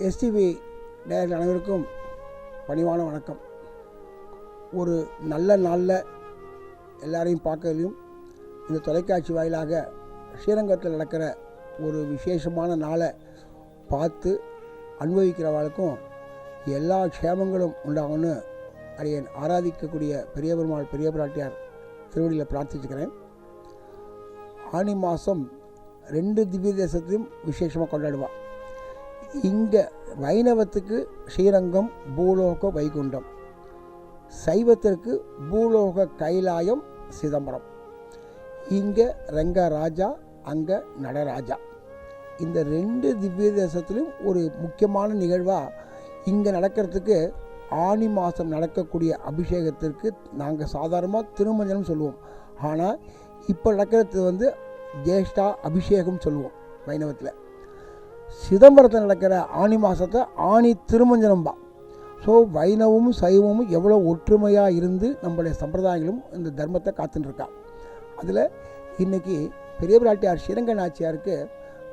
STV நேயர்கள் அனைவருக்கும் பணிவான வணக்கம். ஒரு நல்ல நாளில் எல்லாரையும் பார்க்கறதையும் இந்த தொலைக்காட்சி வாயிலாக ஸ்ரீரங்கத்தில் நடக்கிற ஒரு விசேஷமான நாளை பார்த்து அனுபவிக்கிறவர்களுக்கும் எல்லா க்ஷேமங்களும் உண்டாகும்னு அடியேன் ஆராதிக்கக்கூடிய பெரிய பெருமாள் பெரிய பிராட்டியார் திருவடியில் பிரார்த்திச்சுக்கிறேன். ஆனி மாதம் 2 திவ்ய தேசத்தையும் விசேஷமாக கொண்டாடுவாள். இங்கே வைணவத்துக்கு ஸ்ரீரங்கம் பூலோக வைகுண்டம், சைவத்திற்கு பூலோக கைலாயம் சிதம்பரம். இங்கே ரங்கராஜா, அங்கே நடராஜா. இந்த 2 திவ்ய தேசத்துலையும் ஒரு முக்கியமான நிகழ்வாக இங்கே நடக்கிறதுக்கு ஆனி மாதம் நடக்கக்கூடிய அபிஷேகத்திற்கு நாங்கள் சாதாரணமாக திருமஞ்சனம் சொல்லுவோம். ஆனால் இப்போ நடக்கிறது ஜேஷ்டா அபிஷேகம் சொல்லுவோம் வைணவத்தில். சிதம்பரத்தில் நடக்கிற ஆனி மாதத்தை ஆனி திருமஞ்சனம்பா. ஸோ வைணவமும் சைவமும் எவ்வளோ ஒற்றுமையாக இருந்து நம்மளுடைய சம்பிரதாயங்களும் இந்த தர்மத்தை காத்துட்டுருக்கா. அதில் இன்றைக்கி பெரிய பிராட்டியார் ஸ்ரீரங்க நாச்சியாருக்கு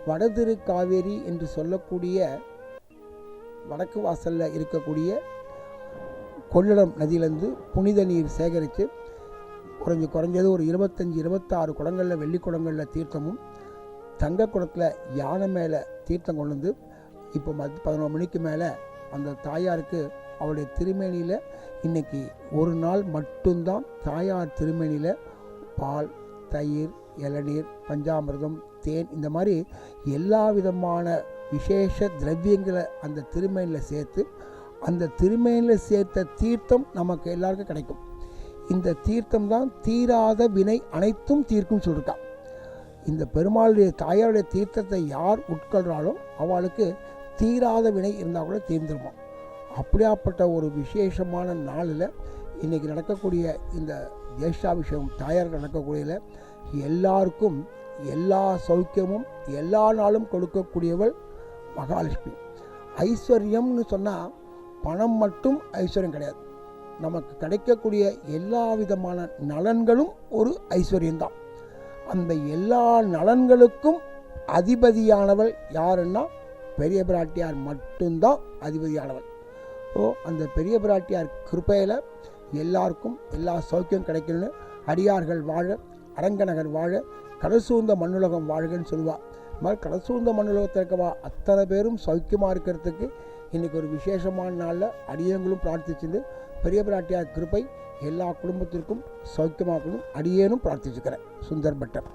வடதிரு காவேரி என்று சொல்லக்கூடிய வடக்கு வாசலில் இருக்கக்கூடிய கொள்ளிடம் நதியிலேருந்து புனித நீர் சேகரித்து குறைஞ்சது ஒரு 25-26 குடங்களில் வெள்ளி குடங்களில் தீர்த்தமும், தங்க குடத்தில் யானை மேலே தீர்த்தம் கொண்டு வந்து இப்போ 11 மணிக்கு மேலே அந்த தாயாருக்கு அவருடைய திருமேனியில் இன்றைக்கி ஒரு நாள் மட்டும்தான் தாயார் திருமேனியில் பால், தயிர், இளநீர், பஞ்சாமிர்தம், தேன், இந்த மாதிரி எல்லா விதமான விசேஷ திரவியங்களை அந்த திருமேனியில் சேர்த்து அந்த திருமேனியில் சேர்த்த தீர்த்தம் நமக்கு எல்லாருக்கும் கிடைக்கும். இந்த தீர்த்தம் தான் தீராத வினை அனைத்தும் தீர்க்கும் சொல்லியிருக்கா. இந்த பெருமாளுடைய தாயாருடைய தீர்த்தத்தை யார் உட்கொள்கிறாலும் அவளுக்கு தீராத வினை இருந்தால் கூட தீர்ந்துருமா. அப்படியாப்பட்ட ஒரு விசேஷமான நாளில் இன்றைக்கி நடக்கக்கூடிய இந்த ஜேஷ்டாபிஷேகம் தாயாருக்கு நடக்கக்கூடியதில் எல்லாருக்கும் எல்லா சௌக்கியமும் எல்லா நாளும் கொடுக்கக்கூடியவள் மகாலட்சுமி. ஐஸ்வர்யம்னு சொன்னால் பணம் மட்டும் ஐஸ்வர்யம் கிடையாது. நமக்கு கிடைக்கக்கூடிய எல்லா விதமான நலன்களும் ஒரு ஐஸ்வர்யம்தான். அந்த எல்லா நலன்களுக்கும் அதிபதியானவள் யாருன்னா பெரிய பிராட்டியார் மட்டும்தான் அதிபதியானவள். ஸோ அந்த பெரிய பிராட்டியார் கிருப்பையில் எல்லாருக்கும் எல்லா சௌக்கியம் கிடைக்கணும்னு அடியார்கள் வாழ, அரங்கநகர் வாழ, கடசூந்த மண்ணுலகம் வாழ்கன்னு சொல்லுவாள். இது மாதிரி கடசூந்த மண்ணுலகத்தில் இருக்கவா அத்தனை பேரும் சௌக்கியமாக இருக்கிறதுக்கு இன்றைக்கி ஒரு விசேஷமான நாளில் அடியங்களும் பிரார்த்திச்சுட்டு பெரிய பிராட்டியார் கிருப்பை எல்லா குடும்பத்திற்கும் சௌக்கியமாக்கணும் அடியேனும் பிரார்த்திச்சுக்கிறேன். சுந்தர் பட்டர்.